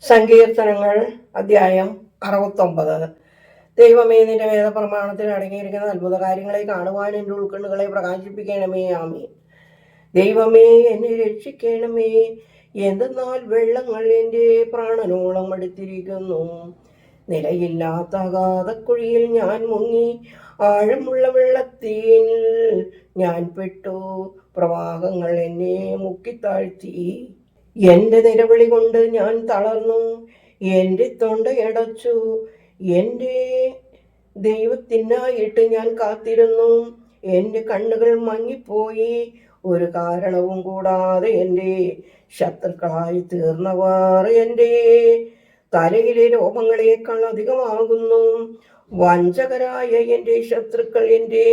സങ്കീർത്തനങ്ങൾ അധ്യായം 69. ദൈവമേ, നിന്റെ വേദപ്രമാണത്തിൽ അടങ്ങിയിരിക്കുന്ന അത്ഭുത കാര്യങ്ങളെ കാണുവാൻ എൻ്റെ ഉൾക്കണ്ണുകളെ പ്രകാശിപ്പിക്കണമേ. ആമേൻ. ദൈവമേ, എന്നെ രക്ഷിക്കണമേ. എന്തെന്നാൽ വെള്ളങ്ങൾ എൻ്റെ പ്രാണനോളം അടുത്തിരിക്കുന്നു. നിലയില്ലാത്ത അഗാധക്കുഴിയിൽ ഞാൻ മുങ്ങി, ആഴമുള്ള വെള്ളത്തിൽ ഞാൻ പെട്ടു. പ്രവാഹങ്ങൾ എന്നെ മുക്കിത്താഴ്ത്തി. എൻ്റെ നിലവിളി കൊണ്ട് ഞാൻ തളർന്നു, എൻ്റെ തൊണ്ടയടച്ചു. എൻ്റെ ദൈവത്തിനായിട്ട് ഞാൻ കാത്തിരുന്നു. എൻ്റെ കണ്ണുകൾ മങ്ങിപ്പോയി. ഒരു കാരണവും കൂടാതെ എൻ്റെ ശത്രുക്കളായി തീർന്നവർ എൻ്റെ തലയിലെ രോമങ്ങളേക്കാൾ അധികമാകുന്നു. വഞ്ചകരായ എൻ്റെ ശത്രുക്കൾ എൻ്റെ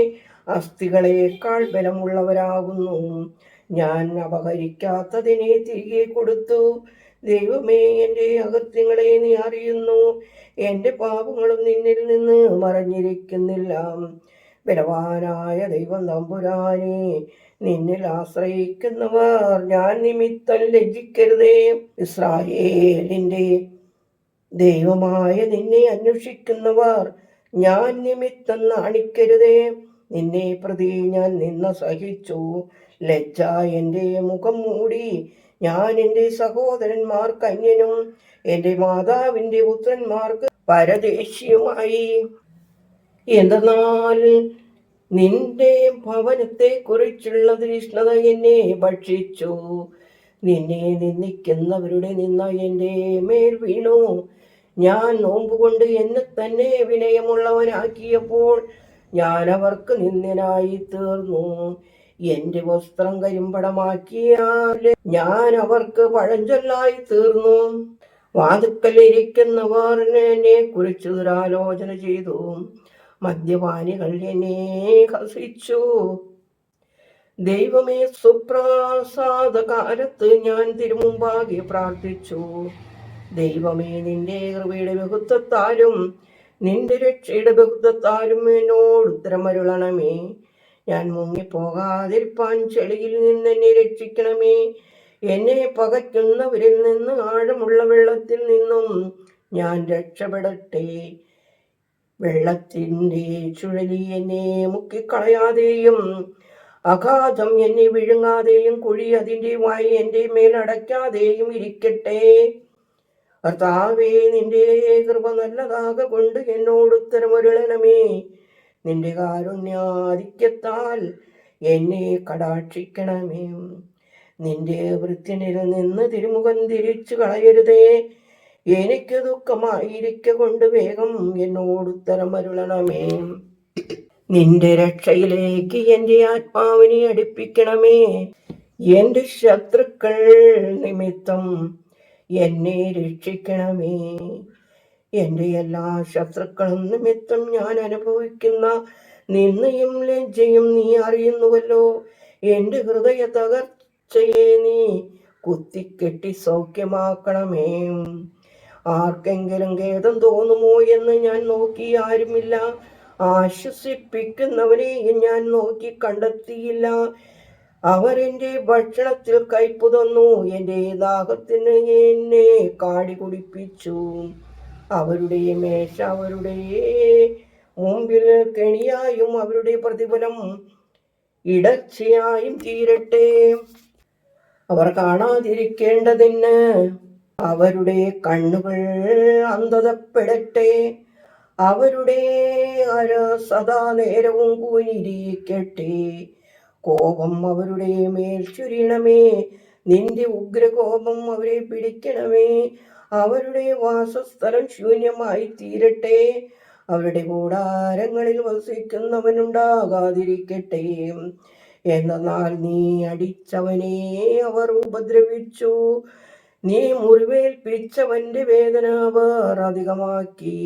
അസ്ഥികളേക്കാൾ ബലമുള്ളവരാകുന്നു. ഞാൻ അപഹരിക്കാത്തതിനെ തിരികെ കൊടുത്തു. ദൈവമേ, എൻ്റെ അകൃത്യങ്ങളെ നീ അറിയുന്നു. എൻ്റെ പാപങ്ങളും നിന്നിൽ നിന്ന് മറഞ്ഞിരിക്കുന്നില്ല. ബലവാനായ ദൈവം തമ്പുരാനെ, നിന്നിൽ ആശ്രയിക്കുന്നവർ ഞാൻ നിമിത്തം ലജ്ജിക്കരുതേ. ഇസ്രായേലിൻ്റെ ദൈവമായ നിന്നെ അന്വേഷിക്കുന്നവർ ഞാൻ നിമിത്തം നാണിക്കരുതേ. നിന്നെ പ്രതി ഞാൻ നിന്ന സഹിച്ചു. ലജ്ജ എൻ്റെ മുഖം മൂടി. ഞാൻ എൻ്റെ സഹോദരന്മാർക്ക് അന്യനും എൻ്റെ മാതാവിൻ്റെ പുത്രന്മാർക്ക് പരദേശിയുമായി. എന്തെന്നാൽ നിന്റെ ഭവനത്തെ കുറിച്ചുള്ള തീഷ്ണത എന്നെ ഭക്ഷിച്ചു. നിന്നെ നിന്ദിക്കുന്നവരുടെ നിന്ന എൻ്റെ മേൽ വീണു. ഞാൻ നോമ്പുകൊണ്ട് എന്നെ തന്നെ വിനയമുള്ളവനാക്കിയപ്പോൾ ഞാൻ അവർക്ക് നിന്ദനായി തീർന്നു. എൻ്റെ വസ്ത്രം കരിമ്പടമാക്കിയാൽ ഞാൻ അവർക്ക് പഴഞ്ചൊല്ലായി തീർന്നു. വാതുക്കലിരിക്കുന്നവർ എന്നെ കുറിച്ച് ദുരാലോചന ചെയ്തു. മദ്യപാനികൾ എന്നെ ഹസിച്ചു. ദൈവമേ, സുപ്രസാദ കാലത്ത് ഞാൻ തിരുമുമ്പാകെ പ്രാർത്ഥിച്ചു. ദൈവമേ, നിന്റെ കൃപയുടെ ബഹുത്വത്താലും നിന്റെ രക്ഷയുടെ ബഹുത്വത്താലും എന്നോട് ഉത്തരമരുളണമേ. ഞാൻ മുങ്ങിപ്പോകാതിരിപ്പാൻ ചെളിയിൽ നിന്ന് എന്നെ രക്ഷിക്കണമേ. എന്നെ പകയ്ക്കുന്നവരിൽ നിന്ന് ആഴമുള്ള വെള്ളത്തിൽ നിന്നും ഞാൻ രക്ഷപ്പെടട്ടെ. വെള്ളത്തിൻ്റെ ചുഴലി എന്നെ മുക്കിക്കളയാതെയും അഗാധം എന്നെ വിഴുങ്ങാതെയും കുഴി അതിൻ്റെ വായി എൻ്റെ മേലടയ്ക്കാതെയും ഇരിക്കട്ടെ. കർത്താവേ, നിന്റെ കൃപ നല്ലതാകൊണ്ട് എന്നോട് ഉത്തരമരുളണമേ. നിന്റെ കാരുണ്യാധിക്യത്താൽ എന്നെ കടാക്ഷിക്കണമേ. നിന്റെ വൃത്യനിൽ നിന്ന് തിരുമുഖം തിരിച്ചു കളയരുതേ. എനിക്ക് ദുഃഖമായിരിക്കൊണ്ട് വേഗം എന്നോട് ഉത്തരമരുളണമേ. നിന്റെ രക്ഷയിലേക്ക് എൻ്റെ ആത്മാവിനെ അടുപ്പിക്കണമേ. എൻ്റെ ശത്രുക്കൾ നിമിത്തം എന്നെ രക്ഷിക്കണമേ. എൻ്റെ എല്ലാ ശത്രുക്കളും നിമിത്തം ഞാൻ അനുഭവിക്കുന്ന നിന്ദയും ലജ്ജയും നീ അറിയുന്നുവല്ലോ. എൻ്റെ ഹൃദയ തകർച്ചയെ നീ കുത്തിക്കെട്ടി സൗഖ്യമാക്കണമേ. ആർക്കെങ്കിലും ഖേദം തോന്നുമോ എന്ന് ഞാൻ നോക്കി, ആരുമില്ല. ആശ്വസിപ്പിക്കുന്നവരെ ഞാൻ നോക്കി, കണ്ടെത്തിയില്ല. അവരെൻ്റെ ഭക്ഷണത്തിൽ കയ്പ് തന്നു. എൻ്റെ ദാഹത്തിന് എന്നെ കാടി കുടിപ്പിച്ചു. അവരുടെ മേശ അവരുടെ മുമ്പിൽ കെണിയായും അവരുടെ പ്രതിഫലം ഇടർച്ചയായും തീരട്ടെ. അവർ കാണാതിരിക്കേണ്ടതിന് അവരുടെ കണ്ണുകൾ അന്ധതപ്പെടട്ടെ. അവരുടെ അര സദാ നേരവും കൂനിരിക്കട്ടെ. കോപം അവരുടെ മേൽ ചുരിയണമേ. നിന്റെ ഉഗ്രകോപം അവരെ പിടിക്കണമേ. അവരുടെ വാസസ്ഥലം ശൂന്യമായി തീരട്ടെ. അവരുടെ കൂടാരങ്ങളിൽ വസിക്കുന്നവനുണ്ടാകാതിരിക്കട്ടെ. എന്നാൽ നീ അടിച്ചവനെ അവർ ഉപദ്രവിച്ചു. നീ മുറിവേൽപ്പിച്ചവന്റെ വേദന അവർ അധികമാക്കി.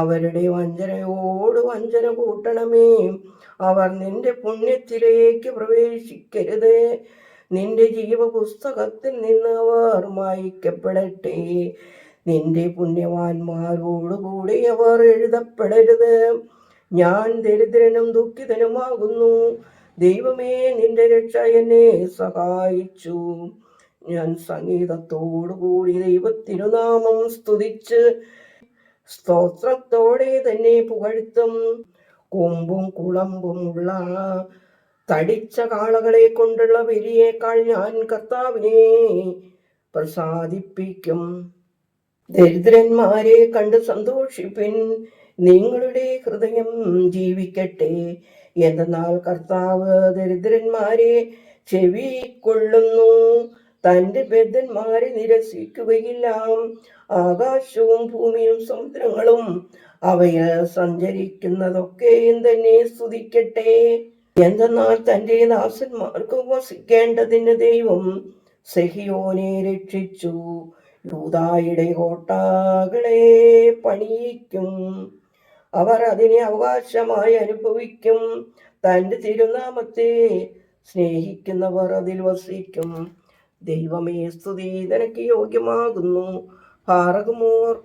അവരുടെ വഞ്ചനയോട് വഞ്ചന കൂട്ടണമേ. അവർ നിന്റെ പുണ്യത്തിലേക്ക് പ്രവേശിക്കരുത്. നിന്റെ ജീവപുസ്തകത്തിൽ നിന്ന് അവർ മായ്ക്കപ്പെടട്ടെ. നിന്റെ പുണ്യവാന്മാരോടുകൂടി അവർ എഴുതപ്പെടരുത്. ഞാൻ ദരിദ്രനും ദുഃഖിതനുമാകുന്നു. ദൈവമേ, നിന്റെ രക്ഷ എന്നെ സഹായിച്ചു. ഞാൻ സംഗീതത്തോടുകൂടി ദൈവത്തിരുനാമം സ്തുതിച്ച് സ്തോത്രത്തോടെ തന്നെ പുകഴ്ത്തും. കൊമ്പും കുളമ്പും ഉള്ള തടിച്ച കാളകളെ കൊണ്ടുള്ള ബലിയേക്കാൾ ഞാൻ കർത്താവിനെ പ്രസാദിപ്പിക്കും. ദരിദ്രന്മാരെ കണ്ട് സന്തോഷിപ്പിൻ, നിങ്ങളുടെ ഹൃദയം ജീവിക്കട്ടെ. എന്തെന്നാൽ കർത്താവ് ദരിദ്രന്മാരെ ചെവിക്കൊള്ളുന്നു, തന്റെ ബദ്ധന്മാരെ നിരസിക്കുകയില്ല. ആകാശവും ഭൂമിയും സമുദ്രങ്ങളും അവയിൽ സഞ്ചരിക്കുന്നതൊക്കെയും തന്നെ സ്തുതിക്കട്ടെ. എന്തെന്നാൽ തന്റെ ദാസന്മാർക്ക് വസിക്കേണ്ടതിന് ദൈവം സെഹിയോനെ രക്ഷിച്ചു, യൂദായുടെ കോട്ടകളെ പണിയിക്കും. അവർ അതിനെ അവകാശമായി അനുഭവിക്കും. തന്റെ തിരുനാമത്തെ സ്നേഹിക്കുന്നവർ അതിൽ വസിക്കും. ദൈവമേ, സ്തുതി നിനക്ക് യോഗ്യമാകുന്നു. പാറകുമോർ